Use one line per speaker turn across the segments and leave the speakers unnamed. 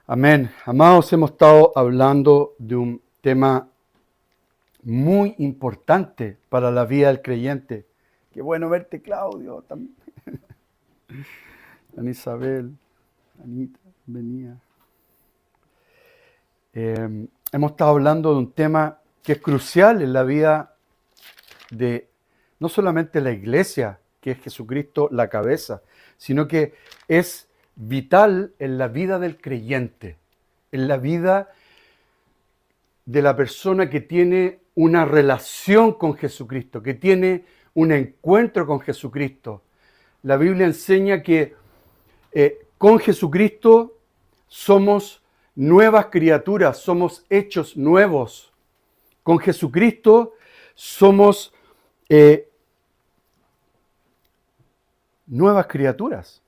Amén. Amados, hemos estado hablando de un tema muy importante para la vida del creyente. Qué bueno verte, Claudio, también. Ana Isabel, Anita, venía. Hemos estado hablando de un tema que es crucial en la vida de no solamente la iglesia, que es Jesucristo la cabeza, sino que es vital en la vida del creyente, en la vida de la persona que tiene una relación con Jesucristo, que tiene un encuentro con Jesucristo. La Biblia enseña que con Jesucristo somos nuevas criaturas, somos hechos nuevos. Con Jesucristo somos nuevas criaturas.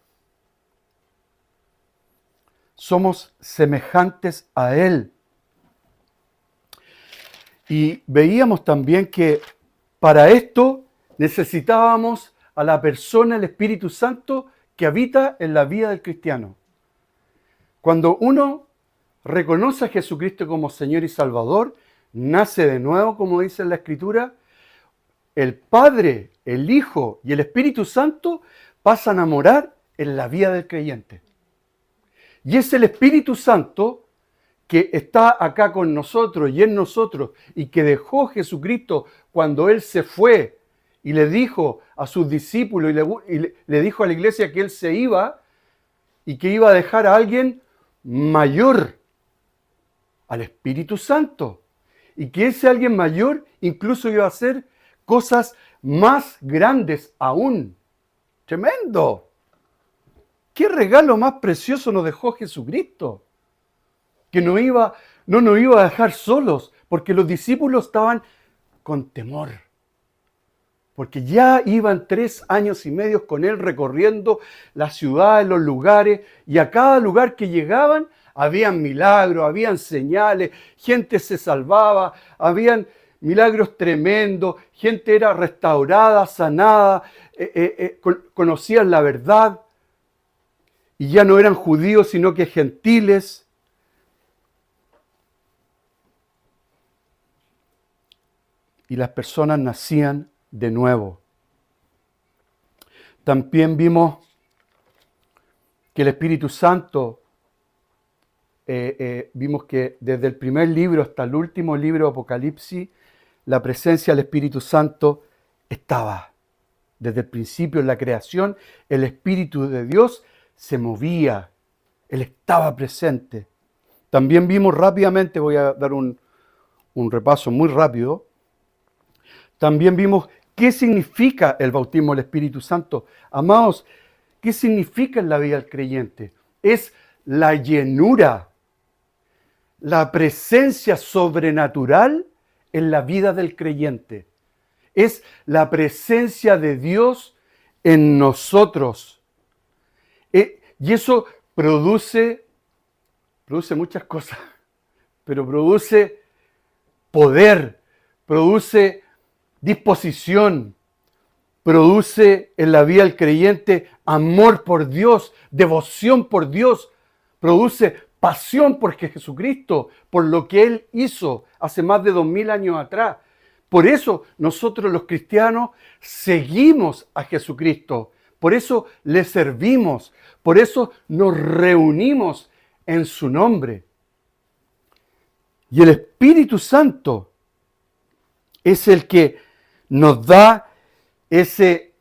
Somos semejantes a Él. Y veíamos también que para esto necesitábamos a la persona, el Espíritu Santo, que habita en la vida del cristiano. Cuando uno reconoce a Jesucristo como Señor y Salvador, nace de nuevo, como dice en la Escritura, el Padre, el Hijo y el Espíritu Santo pasan a morar en la vida del creyente. Y es el Espíritu Santo que está acá con nosotros y en nosotros y que dejó Jesucristo cuando Él se fue y le dijo a sus discípulos y le dijo a la iglesia que Él se iba y que iba a dejar a alguien mayor, al Espíritu Santo. Y que ese alguien mayor incluso iba a hacer cosas más grandes aún. ¡Tremendo! ¿Qué regalo más precioso nos dejó Jesucristo? Que no nos iba a dejar solos, porque los discípulos estaban con temor. Porque ya iban 3 años y medio con Él recorriendo las ciudades, los lugares, y a cada lugar que llegaban habían milagros, habían señales, gente se salvaba, habían milagros tremendos, gente era restaurada, sanada, conocían la verdad, y ya no eran judíos, sino que gentiles. Y las personas nacían de nuevo. También vimos que el Espíritu Santo, vimos que desde el primer libro hasta el último libro de Apocalipsis, la presencia del Espíritu Santo estaba. Desde el principio en la creación, el Espíritu de Dios se movía, Él estaba presente. También vimos rápidamente, voy a dar un repaso muy rápido, también vimos qué significa el bautismo del Espíritu Santo. Amados, ¿qué significa en la vida del creyente? Es la llenura, la presencia sobrenatural en la vida del creyente. Es la presencia de Dios en nosotros. Y eso produce muchas cosas, pero produce poder, produce disposición, produce en la vida del creyente amor por Dios, devoción por Dios, produce pasión por Jesucristo, por lo que Él hizo hace más de 2000 años atrás. Por eso nosotros los cristianos seguimos a Jesucristo, por eso le servimos, por eso nos reunimos en su nombre. Y el Espíritu Santo es el que nos da ese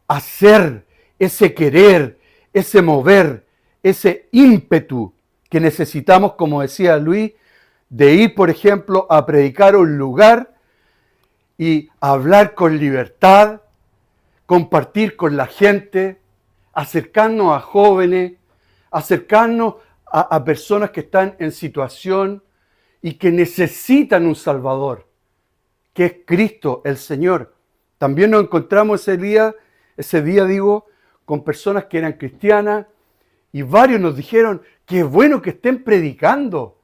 hacer, ese querer, ese mover, ese ímpetu que necesitamos, como decía Luis, de ir, por ejemplo, a predicar a un lugar y hablar con libertad, compartir con la gente, acercarnos a jóvenes, acercarnos a personas que están en situación y que necesitan un Salvador, que es Cristo, el Señor. También nos encontramos ese día, con personas que eran cristianas y varios nos dijeron, qué bueno que estén predicando.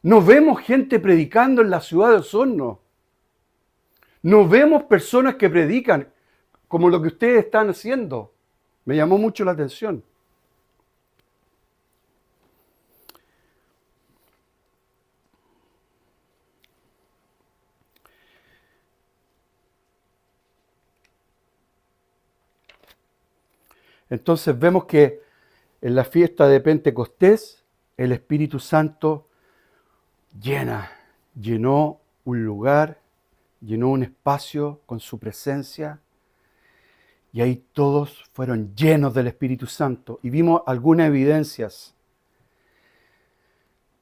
No vemos gente predicando en la ciudad de Osorno. No vemos personas que predican como lo que ustedes están haciendo. Me llamó mucho la atención. Entonces vemos que en la fiesta de Pentecostés el Espíritu Santo llenó un lugar, llenó un espacio con su presencia, y ahí todos fueron llenos del Espíritu Santo. Y vimos algunas evidencias.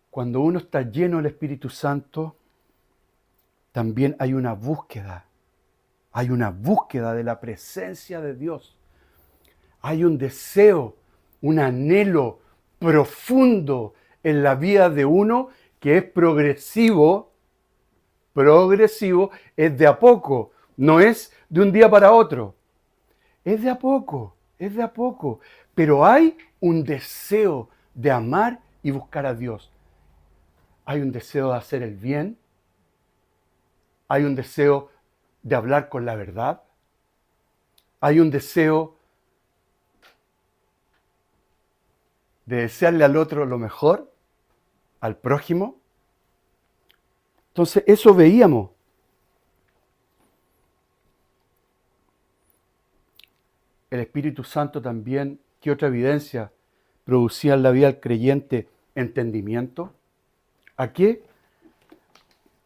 Cuando uno está lleno del Espíritu Santo, también hay una búsqueda. Hay una búsqueda de la presencia de Dios. Hay un deseo, un anhelo profundo en la vida de uno que es progresivo. Progresivo es de a poco, no es de un día para otro. Es de a poco, es de a poco. Pero hay un deseo de amar y buscar a Dios. Hay un deseo de hacer el bien. Hay un deseo de hablar con la verdad. Hay un deseo de desearle al otro lo mejor, al prójimo. Entonces, eso veíamos. El Espíritu Santo también, ¿qué otra evidencia producía en la vida del creyente? Entendimiento. ¿A qué?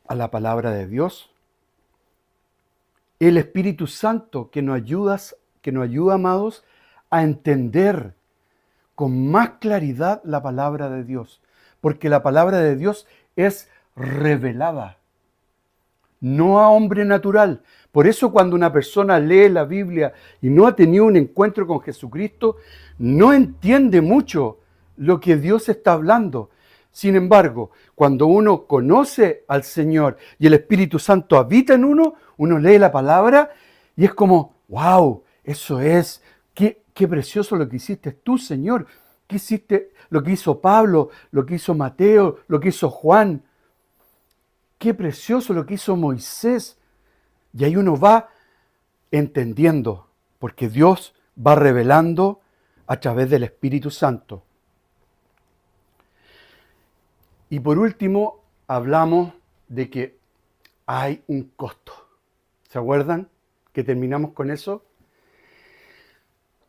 A la palabra de Dios. El Espíritu Santo que nos ayuda, amados, a entender con más claridad la palabra de Dios. Porque la palabra de Dios es revelada, no a hombre natural. Por eso cuando una persona lee la Biblia y no ha tenido un encuentro con Jesucristo, no entiende mucho lo que Dios está hablando. Sin embargo, cuando uno conoce al Señor y el Espíritu Santo habita en uno, uno lee la palabra y es como, wow, eso es, qué precioso lo que hiciste tú, Señor. ¿Qué hiciste? Lo que hizo Pablo, lo que hizo Mateo, lo que hizo Juan. Qué precioso lo que hizo Moisés. Y ahí uno va entendiendo, porque Dios va revelando a través del Espíritu Santo. Y por último, hablamos de que hay un costo. ¿Se acuerdan que terminamos con eso?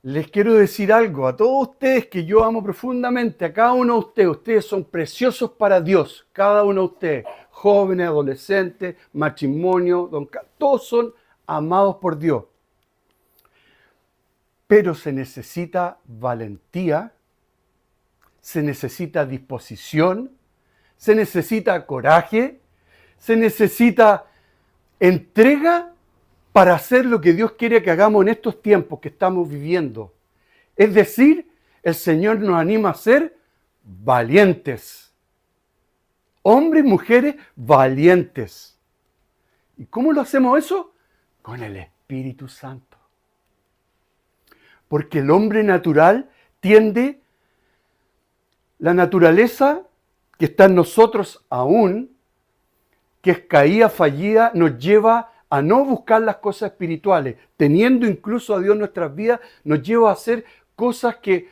Les quiero decir algo a todos ustedes que yo amo profundamente, a cada uno de ustedes. Ustedes son preciosos para Dios, cada uno de ustedes. Jóvenes, adolescentes, matrimonio, todos son amados por Dios. Pero se necesita valentía, se necesita disposición, se necesita coraje, se necesita entrega para hacer lo que Dios quiere que hagamos en estos tiempos que estamos viviendo. Es decir, el Señor nos anima a ser valientes. Hombres y mujeres valientes. ¿Y cómo lo hacemos eso? Con el Espíritu Santo. Porque el hombre natural tiende, la naturaleza que está en nosotros aún, que es caída, fallida, nos lleva a no buscar las cosas espirituales. Teniendo incluso a Dios en nuestras vidas, nos lleva a hacer cosas que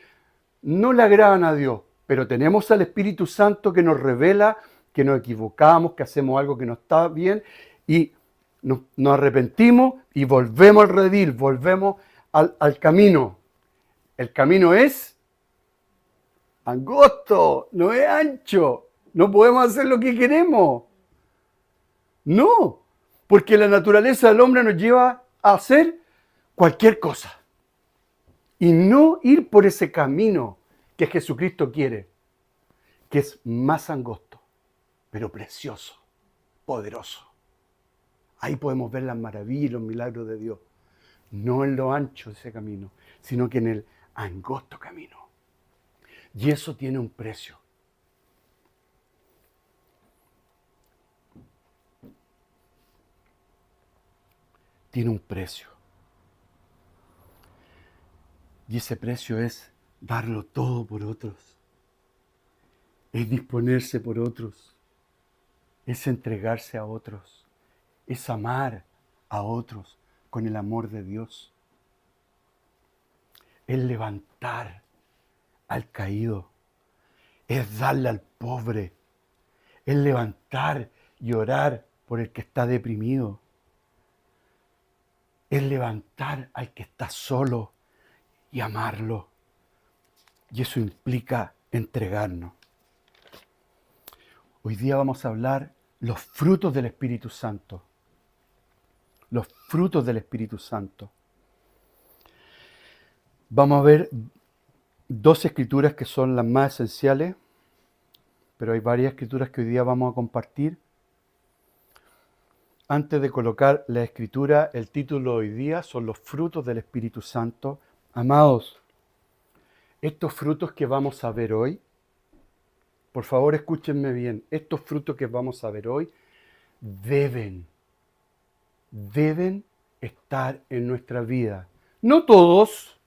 no le agradan a Dios. Pero tenemos al Espíritu Santo que nos revela que nos equivocamos, que hacemos algo que no está bien y nos arrepentimos y volvemos al redil, volvemos al camino. El camino es angosto, no es ancho. No podemos hacer lo que queremos. No, porque la naturaleza del hombre nos lleva a hacer cualquier cosa y no ir por ese camino que Jesucristo quiere, que es más angosto, pero precioso, poderoso. Ahí podemos ver las maravillas y los milagros de Dios, no en lo ancho de ese camino, sino que en el angosto camino. Y eso tiene un precio. Tiene un precio. Y ese precio es darlo todo por otros. Es disponerse por otros. Es entregarse a otros. Es amar a otros con el amor de Dios. Es levantar al caído. Es darle al pobre. Es levantar y orar por el que está deprimido. Es levantar al que está solo y amarlo. Y eso implica entregarnos. Hoy día vamos a hablar los frutos del Espíritu Santo. Los frutos del Espíritu Santo. Vamos a ver dos escrituras que son las más esenciales, pero hay varias escrituras que hoy día vamos a compartir. Antes de colocar la escritura, el título de hoy día son los frutos del Espíritu Santo. Amados, estos frutos que vamos a ver hoy, por favor escúchenme bien, estos frutos que vamos a ver hoy deben estar en nuestra vida. No todos,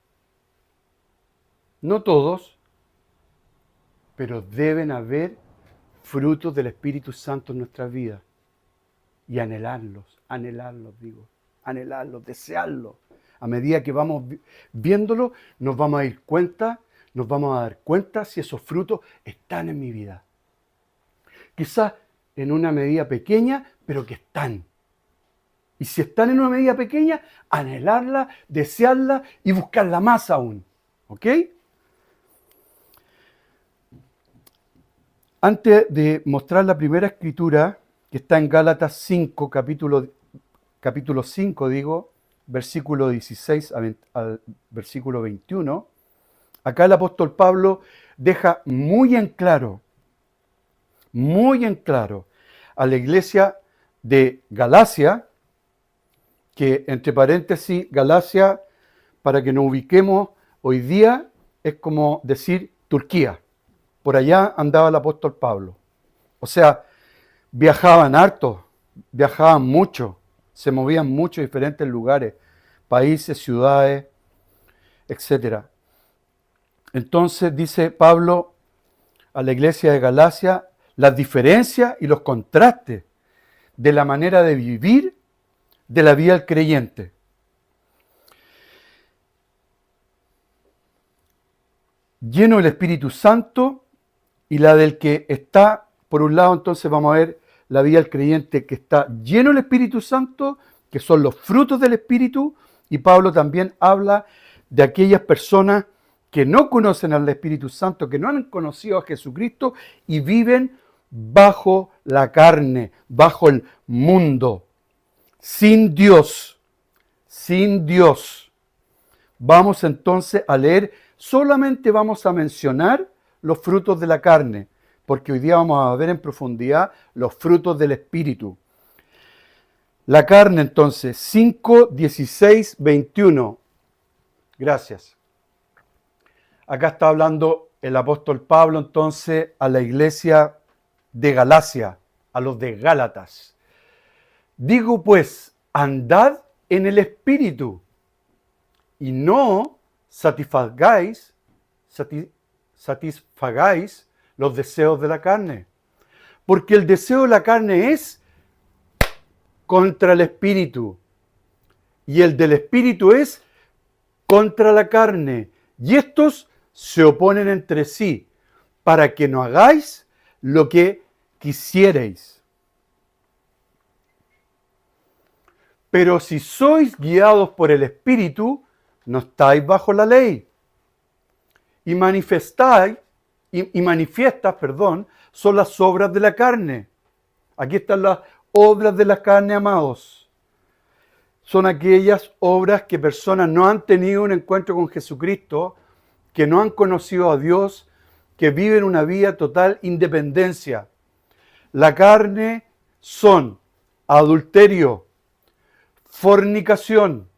pero deben haber frutos del Espíritu Santo en nuestra vida. Y anhelarlos, desearlos. A medida que vamos viéndolo, nos vamos a dar cuenta si esos frutos están en mi vida. Quizás en una medida pequeña, pero que están. Y si están en una medida pequeña, anhelarla, desearla y buscarla más aún. ¿Ok? Antes de mostrar la primera escritura, que está en Gálatas 5, capítulo 5, versículo 16 al versículo 21, acá el apóstol Pablo deja muy en claro a la iglesia de Galacia, que entre paréntesis, Galacia, para que nos ubiquemos hoy día, es como decir Turquía. Por allá andaba el apóstol Pablo. O sea, viajaban harto, viajaban mucho, se movían mucho en diferentes lugares, países, ciudades, etc. Entonces dice Pablo a la iglesia de Galacia las diferencias y los contrastes de la manera de vivir de la vida del creyente. Lleno del Espíritu Santo y la del que está, por un lado, entonces vamos a ver la vida del creyente que está lleno del Espíritu Santo, que son los frutos del Espíritu, y Pablo también habla de aquellas personas que no conocen al Espíritu Santo, que no han conocido a Jesucristo y viven bajo la carne, bajo el mundo, sin Dios. Vamos entonces a leer, solamente vamos a mencionar los frutos de la carne, porque hoy día vamos a ver en profundidad los frutos del Espíritu. La carne entonces, 5, 16, 21. Gracias. Acá está hablando el apóstol Pablo entonces a la iglesia de Galacia, a los de Gálatas. Digo pues, andad en el Espíritu y no satisfagáis los deseos de la carne. Porque el deseo de la carne es contra el Espíritu y el del Espíritu es contra la carne. Y estos se oponen entre sí para que no hagáis lo que quisierais. Pero si sois guiados por el Espíritu, no estáis bajo la ley. Y manifiestas, son las obras de la carne. Aquí están las obras de la carne, amados. Son aquellas obras que personas no han tenido un encuentro con Jesucristo, que no han conocido a Dios, que viven una vida total independencia. La carne son adulterio, fornicación,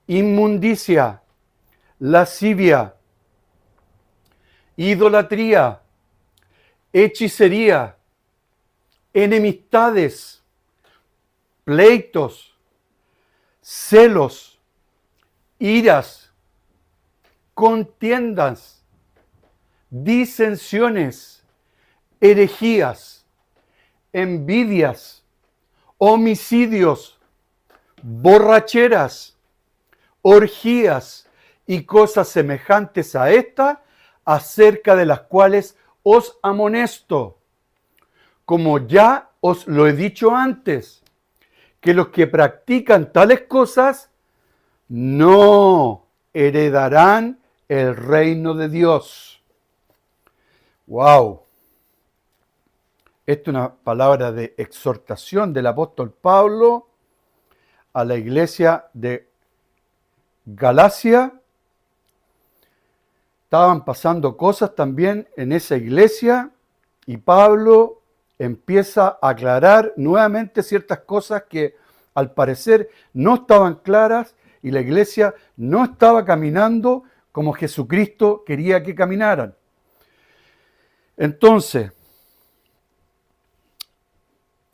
inmundicia, lascivia, idolatría, hechicería, enemistades, pleitos, celos, iras, contiendas, disensiones, herejías, envidias, homicidios, borracheras, orgías y cosas semejantes a esta, acerca de las cuales os amonesto, como ya os lo he dicho antes, que los que practican tales cosas no heredarán el reino de Dios. ¡Wow! Esta es una palabra de exhortación del apóstol Pablo a la iglesia de Galacia. Estaban pasando cosas también en esa iglesia y Pablo empieza a aclarar nuevamente ciertas cosas que al parecer no estaban claras y la iglesia no estaba caminando como Jesucristo quería que caminaran. Entonces,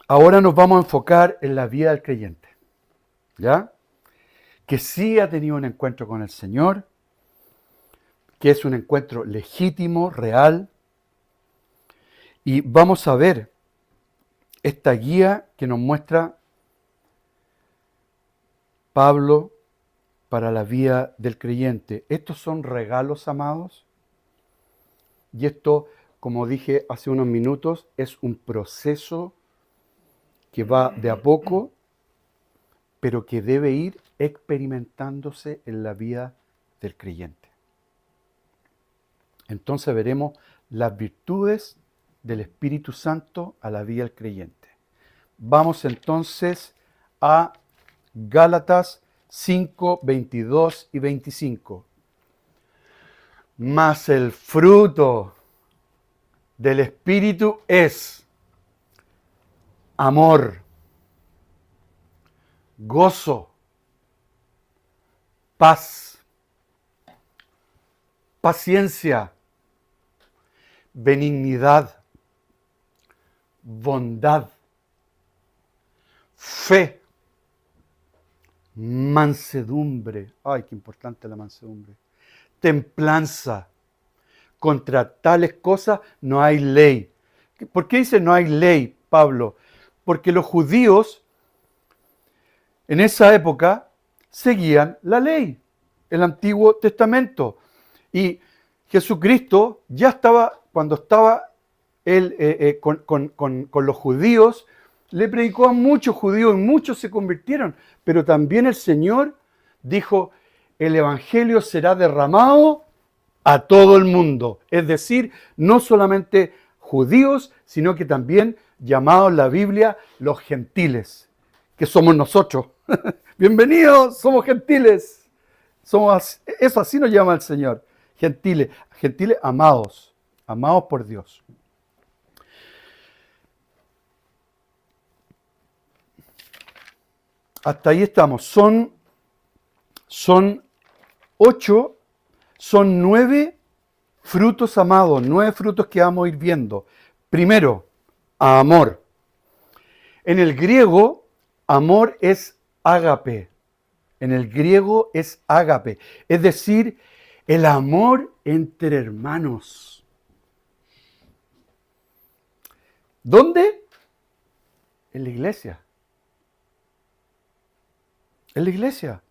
ahora nos vamos a enfocar en la vida del creyente, ¿ya? Que sí ha tenido un encuentro con el Señor, que es un encuentro legítimo, real, y vamos a ver esta guía que nos muestra Pablo para la vida del creyente. Estos son regalos, amados, y esto, como dije hace unos minutos, es un proceso que va de a poco, pero que debe ir experimentándose en la vida del creyente. Entonces veremos las virtudes del Espíritu Santo a la vida del creyente. Vamos entonces a Gálatas 5, 22 y 25. Mas el fruto del Espíritu es amor, gozo, paz, paciencia, benignidad, bondad, fe, mansedumbre. Ay, qué importante la mansedumbre. Templanza. Contra tales cosas no hay ley. ¿Por qué dice no hay ley, Pablo? Porque los judíos en esa época seguían la ley, el Antiguo Testamento. Y Jesucristo ya estaba, cuando estaba él con los judíos, le predicó a muchos judíos y muchos se convirtieron. Pero también el Señor dijo, el Evangelio será derramado a todo el mundo. Es decir, no solamente judíos, sino que también llamados en la Biblia los gentiles, que somos nosotros. Bienvenidos, somos gentiles. Eso así nos llama el Señor. Gentiles, gentiles amados, amados por Dios. Hasta ahí estamos. Son 8, son 9 frutos amados, 9 frutos que vamos a ir viendo. Primero, amor. En el griego, amor es ágape. En el griego es ágape. Es decir, el amor entre hermanos. ¿Dónde? En la iglesia. En la iglesia.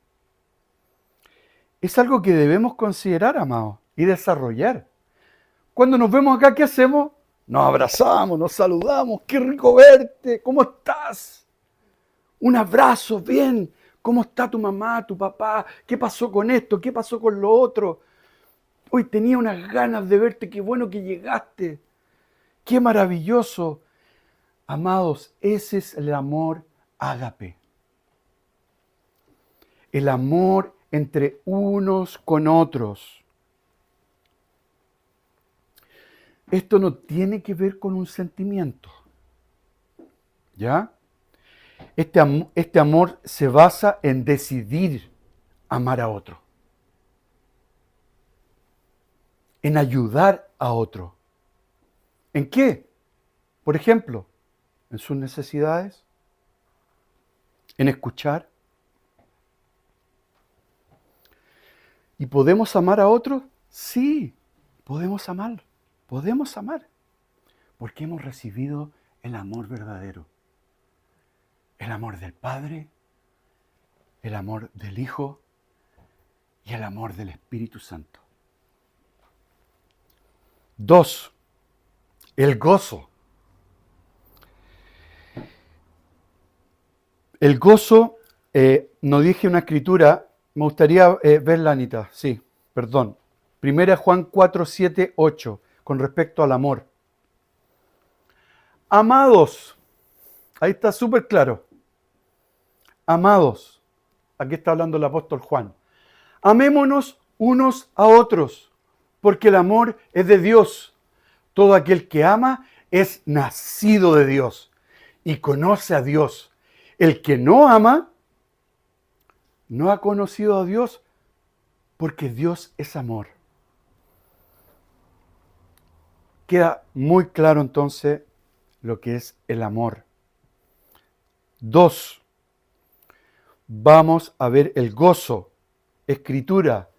Es algo que debemos considerar, amados, y desarrollar. Cuando nos vemos acá, ¿qué hacemos? Nos abrazamos, nos saludamos. ¡Qué rico verte! ¿Cómo estás? Un abrazo, bien. ¿Cómo está tu mamá, tu papá? ¿Qué pasó con esto? ¿Qué pasó con lo otro? Hoy tenía unas ganas de verte. ¡Qué bueno que llegaste! ¡Qué maravilloso! Amados, ese es el amor ágape. El amor entre unos con otros. Esto no tiene que ver con un sentimiento. ¿Ya? Este amor se basa en decidir amar a otro. En ayudar a otro. ¿En qué? Por ejemplo, en sus necesidades. En escuchar. ¿Y podemos amar a otros? Sí, podemos amar. Podemos amar. Porque hemos recibido el amor verdadero. El amor del Padre, el amor del Hijo y el amor del Espíritu Santo. 2. El gozo. El gozo, nos dije una escritura, Me gustaría verla, Anita. Sí, perdón. Primera Juan 4, 7, 8, con respecto al amor. Amados, ahí está súper claro. Amados, aquí está hablando el apóstol Juan. Amémonos unos a otros, porque el amor es de Dios. Todo aquel que ama es nacido de Dios y conoce a Dios. El que no ama no ha conocido a Dios, porque Dios es amor. Queda muy claro entonces lo que es el amor. 2. Vamos a ver el gozo. Escritura,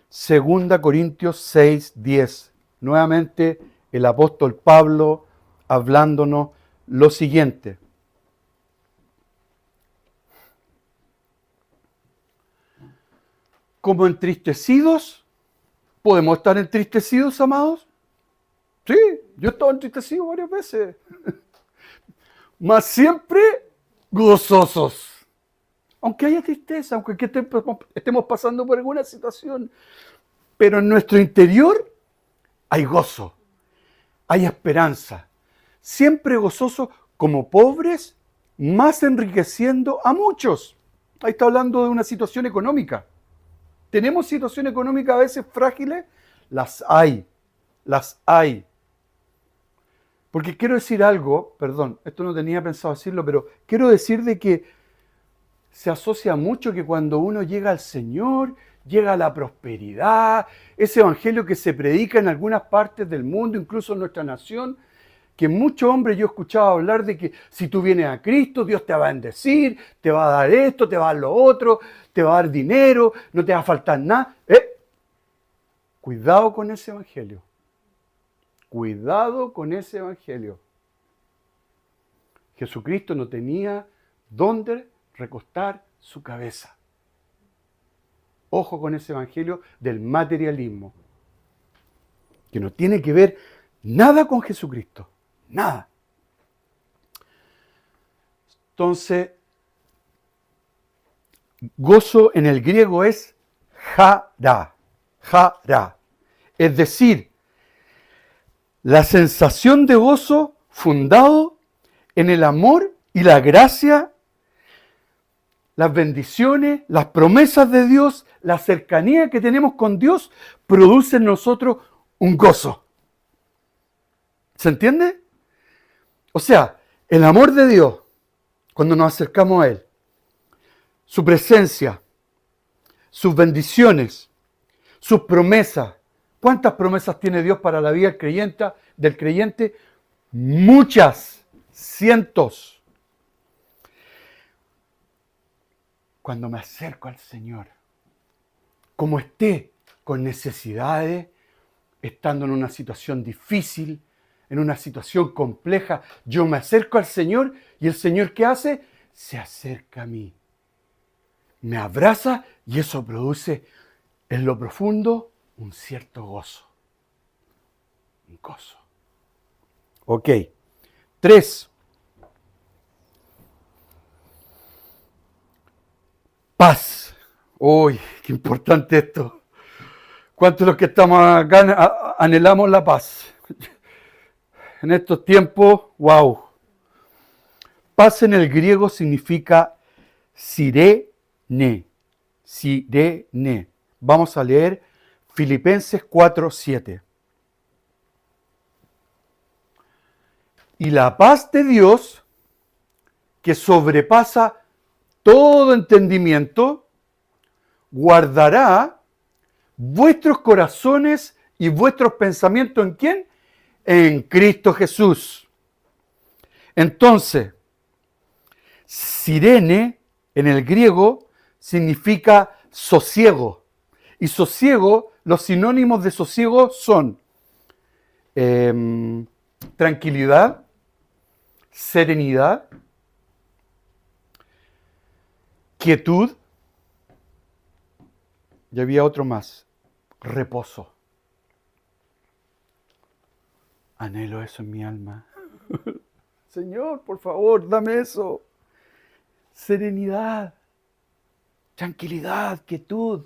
2 Corintios 6, 10. Nuevamente el apóstol Pablo hablándonos lo siguiente. Como entristecidos, ¿podemos estar entristecidos, amados? Sí, yo he estado entristecido varias veces. Mas siempre gozosos. Aunque haya tristeza, aunque estemos pasando por alguna situación, pero en nuestro interior hay gozo, hay esperanza. Siempre gozosos como pobres, más enriqueciendo a muchos. Ahí está hablando de una situación económica. ¿Tenemos situación económica a veces frágiles? Las hay, las hay. Porque quiero decir algo, perdón, esto no tenía pensado decirlo, pero quiero decir de que se asocia mucho que cuando uno llega al Señor, llega a la prosperidad, ese evangelio que se predica en algunas partes del mundo, incluso en nuestra nación, que muchos hombres yo he escuchado hablar de que si tú vienes a Cristo, Dios te va a bendecir, te va a dar esto, te va a dar lo otro, te va a dar dinero, no te va a faltar nada. Cuidado con ese evangelio. Cuidado con ese evangelio. Jesucristo no tenía dónde recostar su cabeza. Ojo con ese evangelio del materialismo, que no tiene que ver nada con Jesucristo, nada. Entonces, gozo en el griego es jara, jara, es decir, la sensación de gozo fundado en el amor y la gracia, las bendiciones, las promesas de Dios, la cercanía que tenemos con Dios, produce en nosotros un gozo. ¿Se entiende? O sea, el amor de Dios, cuando nos acercamos a Él, su presencia, sus bendiciones, sus promesas. ¿Cuántas promesas tiene Dios para la vida del creyente? Muchas, cientos. Cuando me acerco al Señor, como esté con necesidades, estando en una situación difícil, en una situación compleja, yo me acerco al Señor y el Señor, ¿qué hace? Se acerca a mí, me abraza y eso produce en lo profundo un cierto gozo. Un gozo. Ok. 3. Paz. Uy, qué importante esto. ¿Cuántos de los que estamos acá anhelamos la paz? En estos tiempos, wow. Paz en el griego significa sirene. Sirene. Vamos a leer Filipenses 4:7. Y la paz de Dios, que sobrepasa todo entendimiento, guardará vuestros corazones y vuestros pensamientos ¿en quién? En Cristo Jesús. Entonces, sirene en el griego significa sosiego. Y sosiego, los sinónimos de sosiego son tranquilidad, serenidad, quietud, y había otro más, reposo. Anhelo eso en mi alma. Señor, por favor, dame eso. Serenidad, tranquilidad, quietud,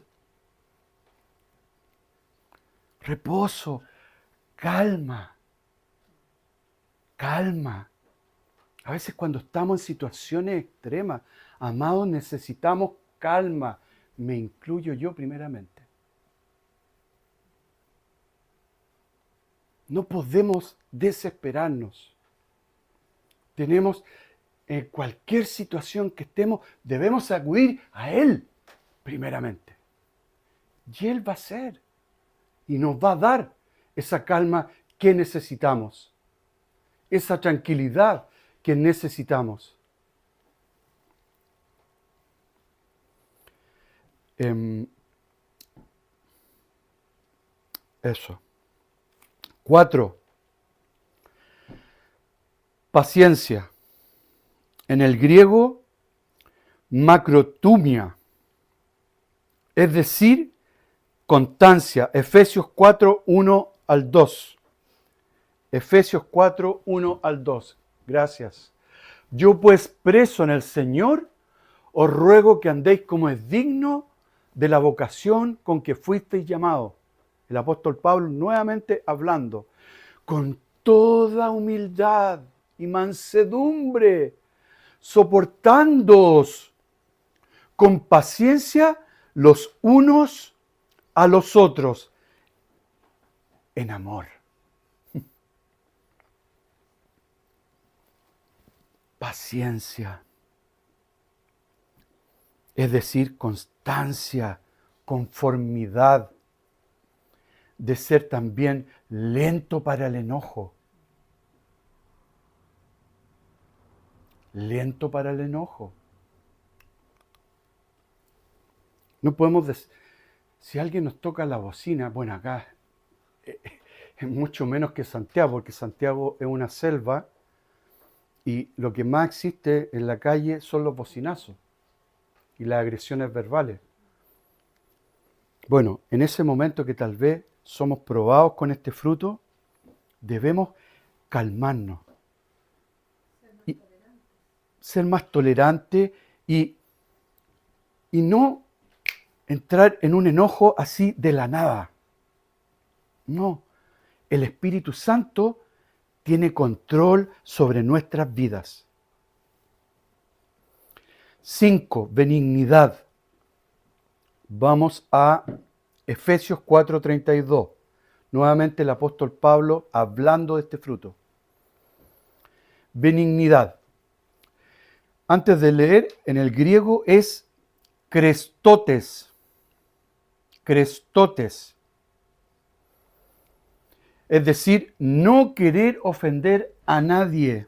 reposo, calma, calma. A veces cuando estamos en situaciones extremas, amados, necesitamos calma. Me incluyo yo primeramente. No podemos desesperarnos. Tenemos, en cualquier situación que estemos, debemos acudir a Él primeramente. Y Él va a hacer. Y nos va a dar esa calma que necesitamos. Esa tranquilidad que necesitamos. Eso. 4. Paciencia. En el griego, macrotumia. Es decir, constancia. Efesios 4, 1 al 2. Efesios 4, 1 al 2. Gracias. Yo pues preso en el Señor, os ruego que andéis como es digno de la vocación con que fuisteis llamados. El apóstol Pablo nuevamente hablando. Con toda humildad y mansedumbre, soportándoos con paciencia los unos a los otros en amor. Paciencia. Es decir, constancia, conformidad, de ser también lento para el enojo. Lento para el enojo. No podemos decir, si alguien nos toca la bocina, bueno, acá es mucho menos que Santiago, porque Santiago es una selva y lo que más existe en la calle son los bocinazos y las agresiones verbales. Bueno, en ese momento que tal vez somos probados con este fruto, debemos calmarnos. Y ser más tolerantes y no entrar en un enojo así de la nada. No, el Espíritu Santo tiene control sobre nuestras vidas. 5. Benignidad. Vamos a Efesios 4:32. Nuevamente el apóstol Pablo hablando de este fruto. Benignidad. Antes de leer, en el griego es crestotes. Crestotes. Es decir, no querer ofender a nadie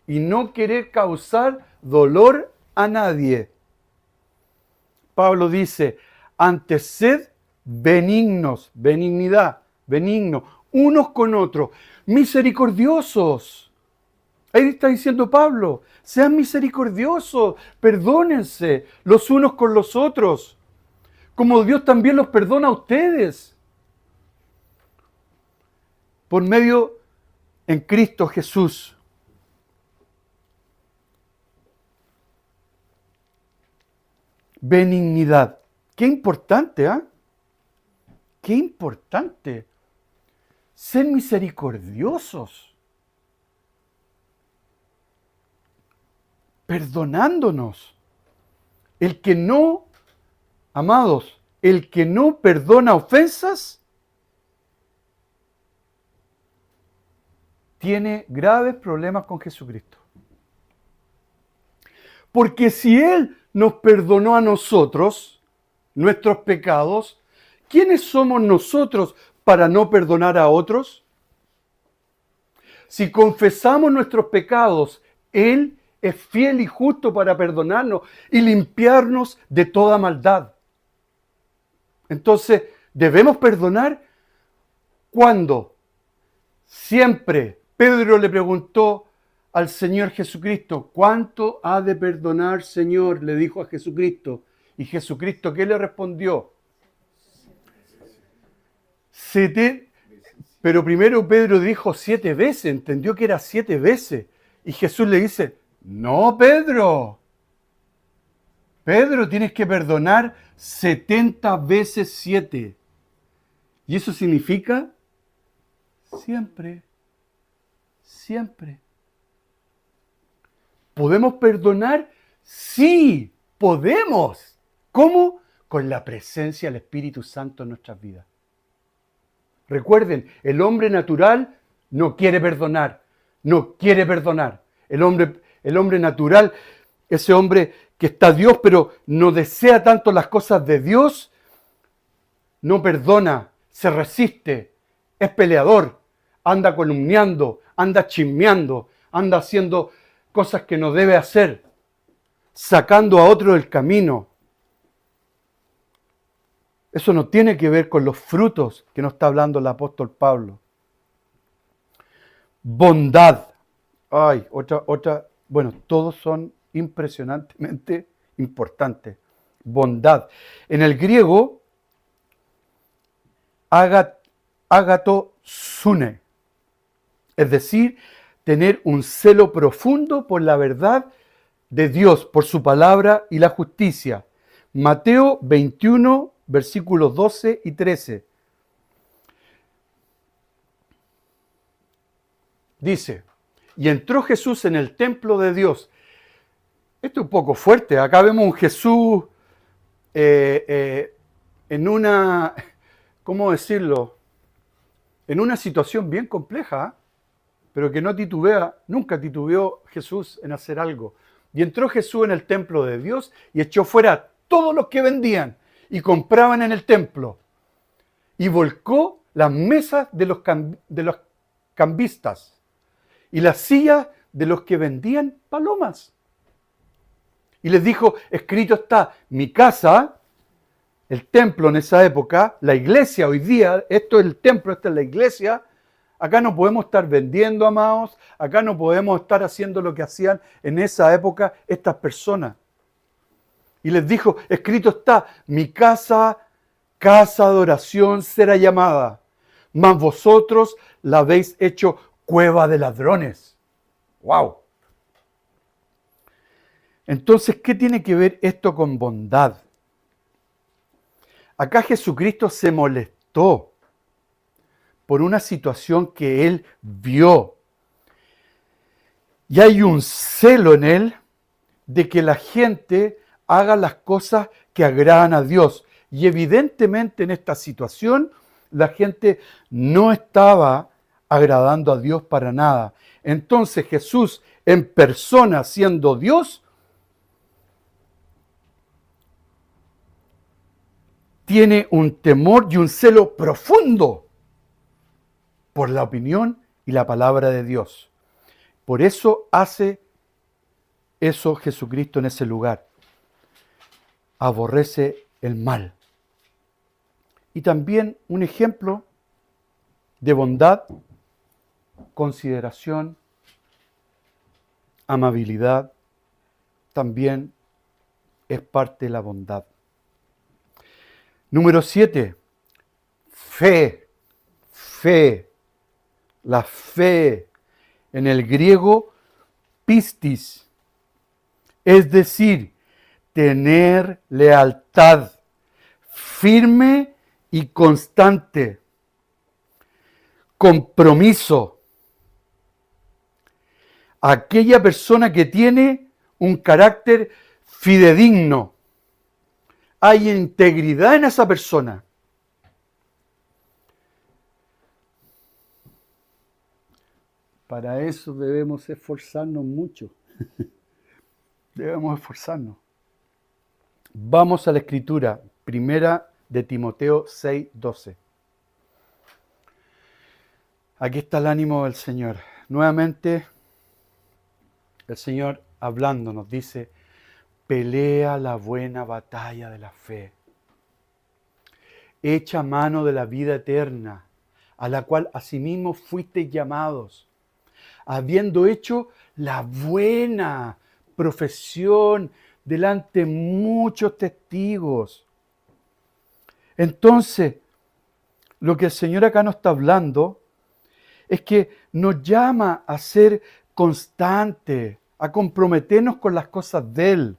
y no querer causar dolor a nadie. Pablo dice, antes sed benignos, benignidad, benignos, unos con otros, misericordiosos. Ahí está diciendo Pablo, sean misericordiosos, perdónense los unos con los otros, como Dios también los perdona a ustedes. Por medio en Cristo Jesús. Benignidad. Qué importante, ¿ah? Qué importante. Ser misericordiosos. Perdonándonos. El que no, amados, el que no perdona ofensas, tiene graves problemas con Jesucristo. Porque si Él nos perdonó a nosotros nuestros pecados, ¿quiénes somos nosotros para no perdonar a otros? Si confesamos nuestros pecados, Él es fiel y justo para perdonarnos y limpiarnos de toda maldad. Entonces, ¿debemos perdonar? ¿Cuándo? Siempre. Pedro le preguntó al Señor Jesucristo, ¿cuánto ha de perdonar, Señor? Le dijo a Jesucristo. Y Jesucristo, ¿qué le respondió? Pero primero Pedro dijo 7 veces, entendió que era 7 veces. Y Jesús le dice, no, Pedro, Pedro, tienes que perdonar 70 veces 7. Y eso significa siempre, siempre. ¿Podemos perdonar? Sí, podemos. ¿Cómo? Con la presencia del Espíritu Santo en nuestras vidas. Recuerden, el hombre natural no quiere perdonar, no quiere perdonar. El hombre natural, ese hombre que está Dios, pero no desea tanto las cosas de Dios, no perdona, se resiste, es peleador, anda calumniando, anda chismeando, anda haciendo cosas que no debe hacer, sacando a otro del camino. Eso no tiene que ver con los frutos que nos está hablando el apóstol Pablo. Bondad. Ay, otra. Bueno, todos son impresionantemente importantes. Bondad. En el griego, agatosune. Es decir, tener un celo profundo por la verdad de Dios, por su palabra y la justicia. Mateo 21, versículos 12 y 13. Dice, y entró Jesús en el templo de Dios. Esto es un poco fuerte. Acá vemos un Jesús en una, ¿cómo decirlo? En una situación bien compleja, pero que no titubea, nunca titubeó Jesús en hacer algo. Y entró Jesús en el templo de Dios y echó fuera a todos los que vendían y compraban en el templo. Y volcó las mesas de los cambistas y las sillas de los que vendían palomas. Y les dijo, escrito está, mi casa, el templo en esa época, la iglesia hoy día, esto es el templo, esta es la iglesia. Acá no podemos estar vendiendo, amados, acá no podemos estar haciendo lo que hacían en esa época estas personas. Y les dijo, escrito está, mi casa, casa de oración será llamada, mas vosotros la habéis hecho cueva de ladrones. ¡Wow! Entonces, ¿qué tiene que ver esto con bondad? Acá Jesucristo se molestó por una situación que él vio. Y hay un celo en él de que la gente haga las cosas que agradan a Dios. Y evidentemente en esta situación la gente no estaba agradando a Dios para nada. Entonces Jesús en persona siendo Dios, tiene un temor y un celo profundo por la opinión y la palabra de Dios. Por eso hace eso Jesucristo en ese lugar. Aborrece el mal. Y también un ejemplo de bondad, consideración, amabilidad, también es parte de la bondad. Número 7, fe. La fe, en el griego, pistis, es decir, tener lealtad firme y constante, compromiso. Aquella persona que tiene un carácter fidedigno. Hay integridad en esa persona. Para eso debemos esforzarnos mucho. Debemos esforzarnos. Vamos a la escritura, primera de Timoteo 6:12. Aquí está el ánimo del Señor. Nuevamente, el Señor hablándonos dice, pelea la buena batalla de la fe. Echa mano de la vida eterna, a la cual asimismo fuisteis llamados, habiendo hecho la buena profesión delante de muchos testigos. Entonces, lo que el Señor acá nos está hablando es que nos llama a ser constantes, a comprometernos con las cosas de Él.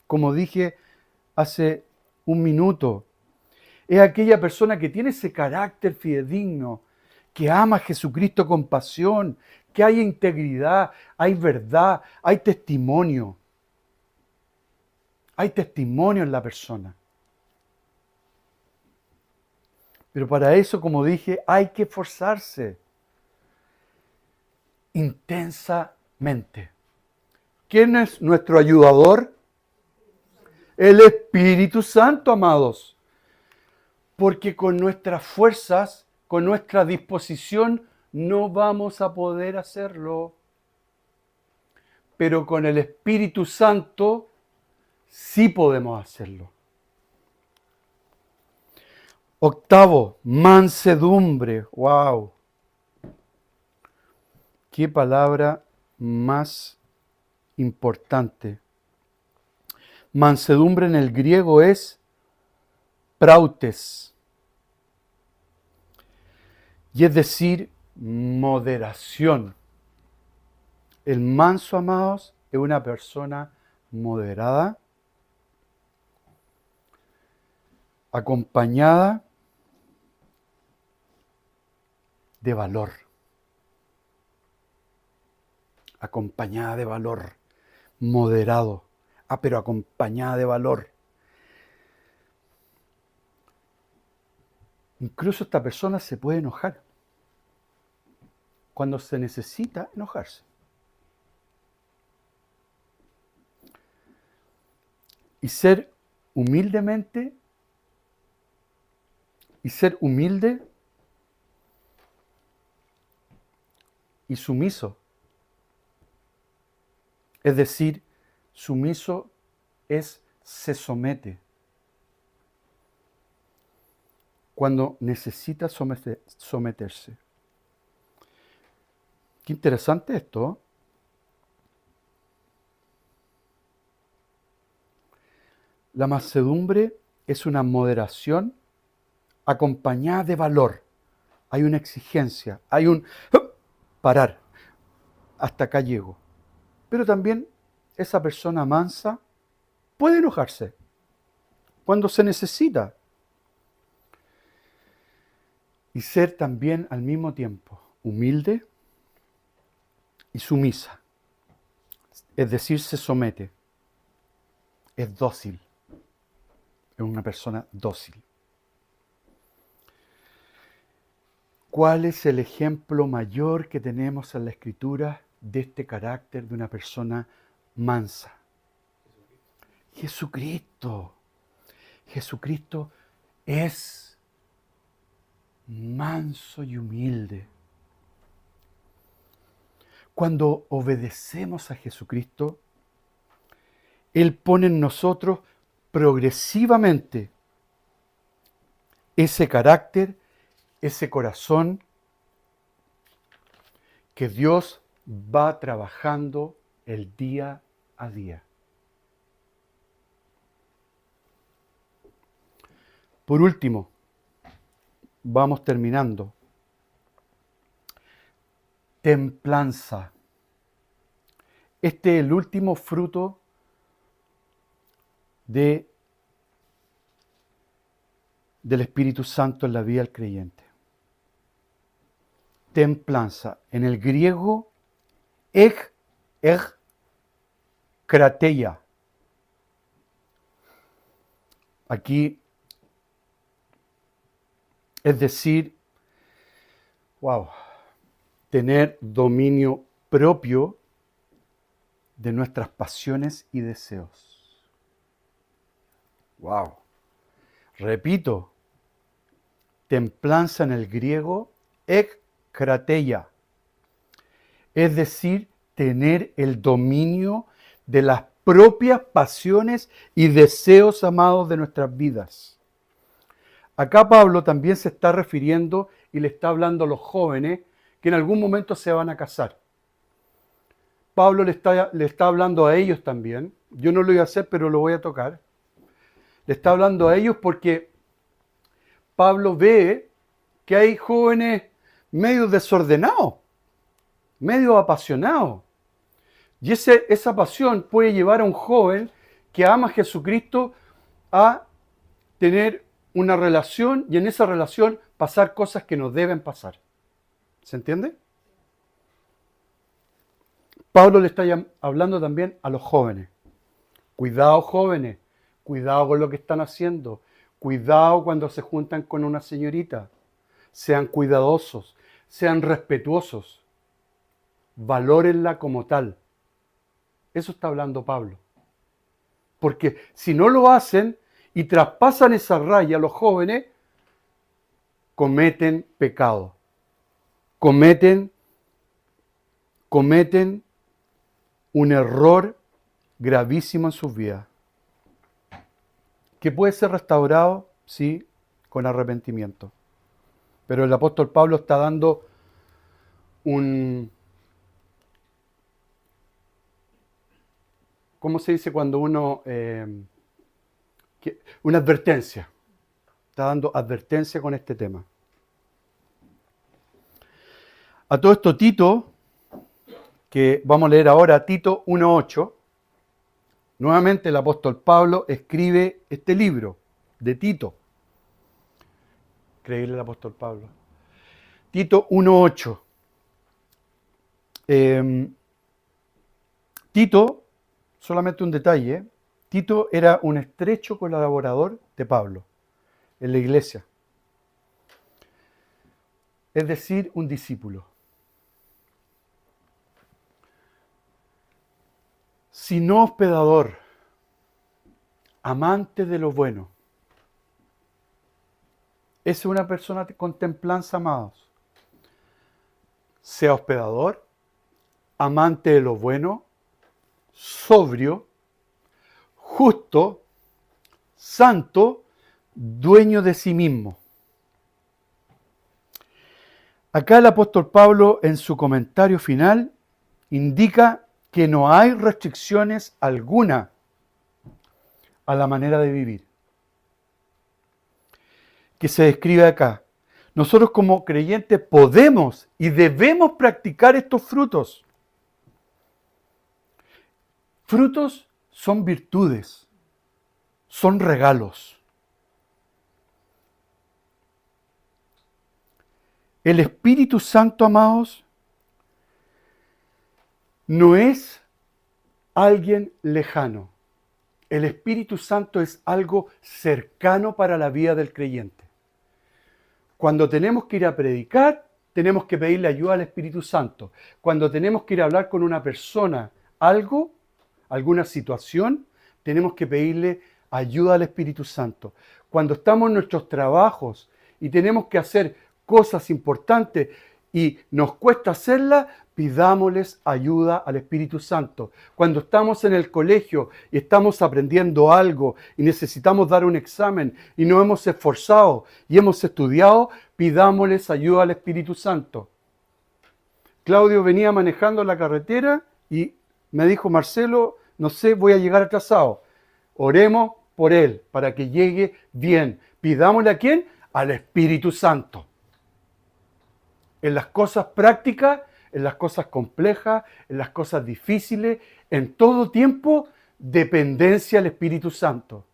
como dije hace un minuto. Es aquella persona que tiene ese carácter fidedigno, que ama a Jesucristo con pasión, que hay integridad, hay verdad, hay testimonio. Hay testimonio en la persona. Pero para eso, como dije, hay que esforzarse intensamente. ¿Quién es nuestro ayudador? El Espíritu Santo, amados. Porque con nuestras fuerzas, con nuestra disposición, no vamos a poder hacerlo. Pero con el Espíritu Santo sí podemos hacerlo. Octavo, mansedumbre. ¡Wow! Qué palabra más importante. Mansedumbre en el griego es prautes. Y es decir, moderación. El manso, amados, es una persona moderada, acompañada de valor. Acompañada de valor. Moderado. Pero acompañada de valor. Incluso esta persona se puede enojar cuando se necesita enojarse. Y ser humilde y sumiso. Es decir, sumiso se somete. Cuando necesita someterse. Qué interesante esto. La mansedumbre es una moderación acompañada de valor. Hay una exigencia, hay un parar. Hasta acá llego. Pero también esa persona mansa puede enojarse cuando se necesita. Y ser también al mismo tiempo humilde y sumisa. Es decir, se somete. Es dócil. Es una persona dócil. ¿Cuál es el ejemplo mayor que tenemos en la Escritura de este carácter de una persona mansa? Jesucristo. Jesucristo es manso y humilde. Cuando obedecemos a Jesucristo, Él pone en nosotros progresivamente ese carácter, ese corazón que Dios va trabajando el día a día. Por último, vamos terminando. Templanza. Este es el último fruto del Espíritu Santo en la vida del creyente. Templanza. En el griego, krateia. Aquí, es decir, tener dominio propio de nuestras pasiones y deseos. Repito, templanza en el griego, krateia. Es decir, tener el dominio de las propias pasiones y deseos, amados, de nuestras vidas. Acá Pablo también se está refiriendo y le está hablando a los jóvenes que en algún momento se van a casar. Pablo le está hablando a ellos también. Yo no lo voy a hacer, pero lo voy a tocar. Le está hablando a ellos porque Pablo ve que hay jóvenes medio desordenados, medio apasionados. Y esa pasión puede llevar a un joven que ama a Jesucristo a tener una relación y en esa relación pasar cosas que no deben pasar. ¿Se entiende? Pablo le está hablando también a los jóvenes. Cuidado, jóvenes, cuidado con lo que están haciendo. Cuidado cuando se juntan con una señorita. Sean cuidadosos, sean respetuosos. Valórenla como tal. Eso está hablando Pablo. Porque si no lo hacen y traspasan esa raya los jóvenes, cometen pecado. Cometen un error gravísimo en sus vidas. Que puede ser restaurado, sí, con arrepentimiento. Pero el apóstol Pablo está dando ¿cómo se dice cuando uno... una advertencia. Está dando advertencia con este tema. A todo esto Tito, que vamos a leer ahora, Tito 1:8, nuevamente el apóstol Pablo escribe este libro de Tito. Creíble el apóstol Pablo. Tito 1:8. Tito, solamente un detalle, Tito era un estrecho colaborador de Pablo en la iglesia. Es decir, un discípulo. Sino hospedador, amante de lo bueno. Es una persona con templanza, amados. Sea hospedador, amante de lo bueno, sobrio, justo, santo, dueño de sí mismo. Acá el apóstol Pablo en su comentario final indica que no hay restricciones alguna a la manera de vivir que se describe acá. Nosotros como creyentes podemos y debemos practicar estos frutos. Frutos son virtudes, son regalos. El Espíritu Santo, amados, no es alguien lejano. El Espíritu Santo es algo cercano para la vida del creyente. Cuando tenemos que ir a predicar, tenemos que pedirle ayuda al Espíritu Santo. Cuando tenemos que ir a hablar con una persona algo, alguna situación, tenemos que pedirle ayuda al Espíritu Santo. Cuando estamos en nuestros trabajos y tenemos que hacer cosas importantes y nos cuesta hacerlas, pidámosles ayuda al Espíritu Santo. Cuando estamos en el colegio y estamos aprendiendo algo y necesitamos dar un examen y nos hemos esforzado y hemos estudiado, pidámosles ayuda al Espíritu Santo. Claudio venía manejando la carretera y me dijo, Marcelo, no sé, voy a llegar atrasado. Oremos por él para que llegue bien. Pidámosle ¿a quién? Al Espíritu Santo. En las cosas prácticas, en las cosas complejas, en las cosas difíciles, en todo tiempo, dependencia al Espíritu Santo.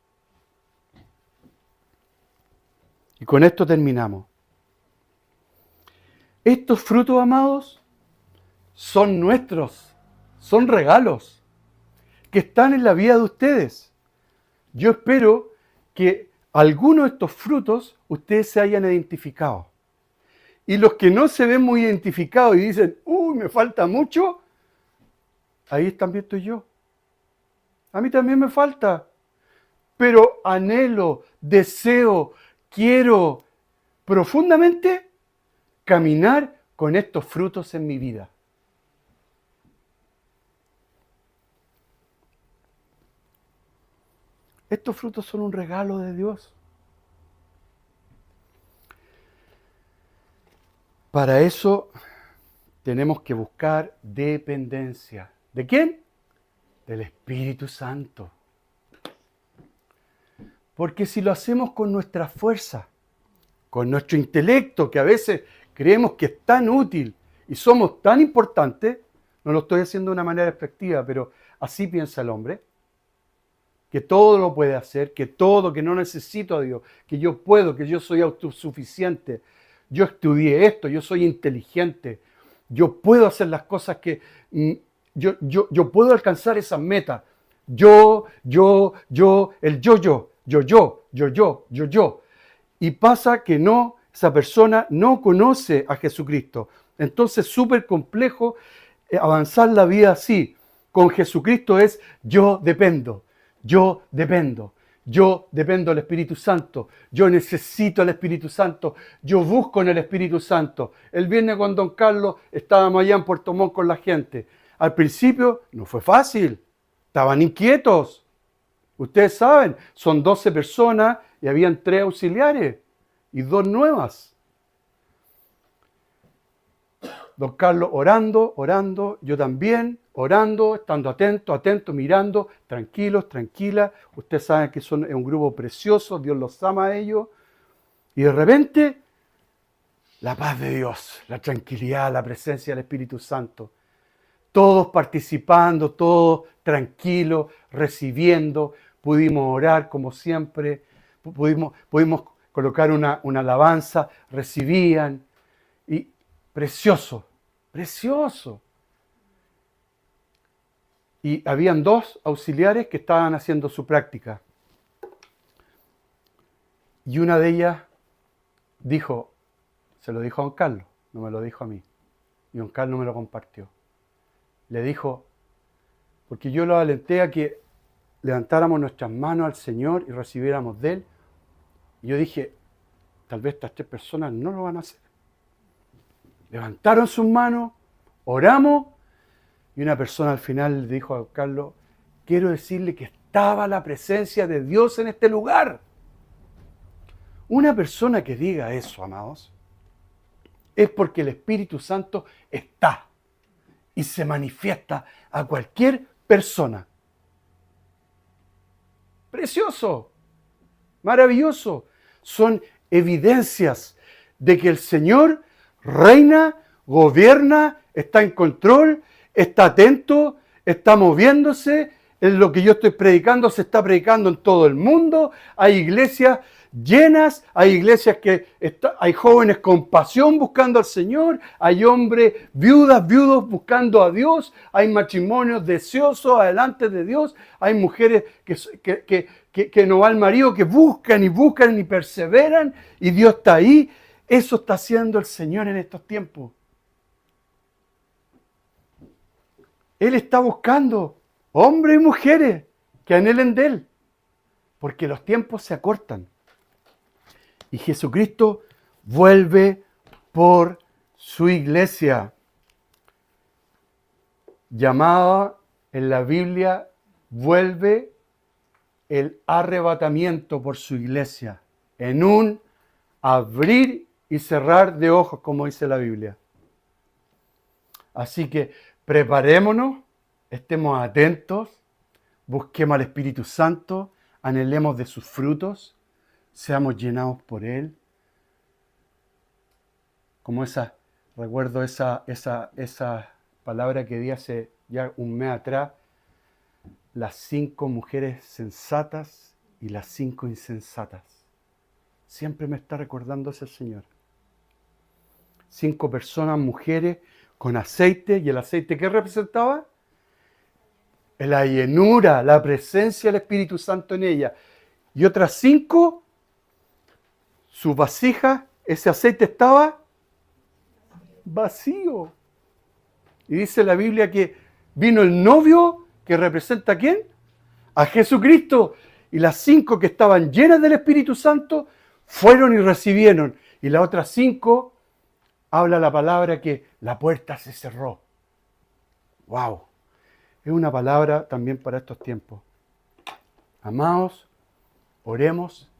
Y con esto terminamos. Estos frutos, amados, son nuestros, son regalos que están en la vida de ustedes. Yo espero que algunos de estos frutos ustedes se hayan identificado. Y los que no se ven muy identificados y dicen, uy, me falta mucho, ahí también estoy yo. A mí también me falta. Pero anhelo, deseo, quiero profundamente caminar con estos frutos en mi vida. Estos frutos son un regalo de Dios. Para eso tenemos que buscar dependencia. ¿De quién? Del Espíritu Santo. Porque si lo hacemos con nuestra fuerza, con nuestro intelecto, que a veces creemos que es tan útil y somos tan importantes, no lo estoy haciendo de una manera efectiva, pero así piensa el hombre, que todo lo puede hacer, que no necesito a Dios, que yo puedo, que yo soy autosuficiente. Yo estudié esto, yo soy inteligente, yo puedo hacer las cosas que... yo puedo alcanzar esas metas. El yo. Y pasa que no, esa persona no conoce a Jesucristo. Entonces es súper complejo avanzar la vida así. Con Jesucristo es yo dependo del Espíritu Santo, yo necesito el Espíritu Santo, yo busco en el Espíritu Santo. El viernes con Don Carlos estábamos allá en Puerto Montt con la gente. Al principio no fue fácil, estaban inquietos. Ustedes saben, son 12 personas y habían 3 auxiliares y 2 nuevas. Don Carlos orando, yo también, orando, estando atento, mirando, tranquilos, tranquilas. Ustedes saben que es un grupo precioso, Dios los ama a ellos. Y de repente, la paz de Dios, la tranquilidad, la presencia del Espíritu Santo. Todos participando, todos tranquilos, recibiendo. Pudimos orar como siempre, pudimos colocar una alabanza, recibían. Y precioso. Y habían 2 auxiliares que estaban haciendo su práctica. Y una de ellas se lo dijo a don Carlos, no me lo dijo a mí. Y don Carlos me lo compartió. Le dijo, porque yo lo alenté a que levantáramos nuestras manos al Señor y recibiéramos de Él. Y yo dije, tal vez estas 3 personas no lo van a hacer. Levantaron sus manos, oramos, y una persona al final le dijo a don Carlos, quiero decirle que estaba la presencia de Dios en este lugar. Una persona que diga eso, amados, es porque el Espíritu Santo está y se manifiesta a cualquier persona. Precioso, maravilloso. Son evidencias de que el Señor reina, gobierna, está en control, está atento, está moviéndose. En lo que yo estoy predicando se está predicando en todo el mundo. Hay iglesias llenas, hay iglesias hay jóvenes con pasión buscando al Señor, hay hombres, viudos buscando a Dios, hay matrimonios deseosos adelante de Dios, hay mujeres que no va al marido, que buscan y perseveran, y Dios está ahí. Eso está haciendo el Señor en estos tiempos. Él está buscando hombres y mujeres que anhelen de Él, porque los tiempos se acortan. Y Jesucristo vuelve por su iglesia, llamada en la Biblia, vuelve el arrebatamiento por su iglesia, en un abrir y cerrar de ojos, como dice la Biblia. Así que preparémonos, estemos atentos, busquemos al Espíritu Santo, anhelemos de sus frutos, seamos llenados por Él. Como recuerdo esa palabra que di hace ya un mes atrás, las 5 mujeres sensatas y las 5 insensatas. Siempre me está recordando ese Señor. 5 personas, mujeres, con aceite. ¿Y el aceite qué representaba? La llenura, la presencia del Espíritu Santo en ella. Y otras 5, su vasija, ese aceite estaba vacío. Y dice la Biblia que vino el novio, que representa ¿a quién? A Jesucristo. Y las 5 que estaban llenas del Espíritu Santo fueron y recibieron. Y las otras 5 habla la palabra que la puerta se cerró. ¡Wow! Es una palabra también para estos tiempos. Amados, oremos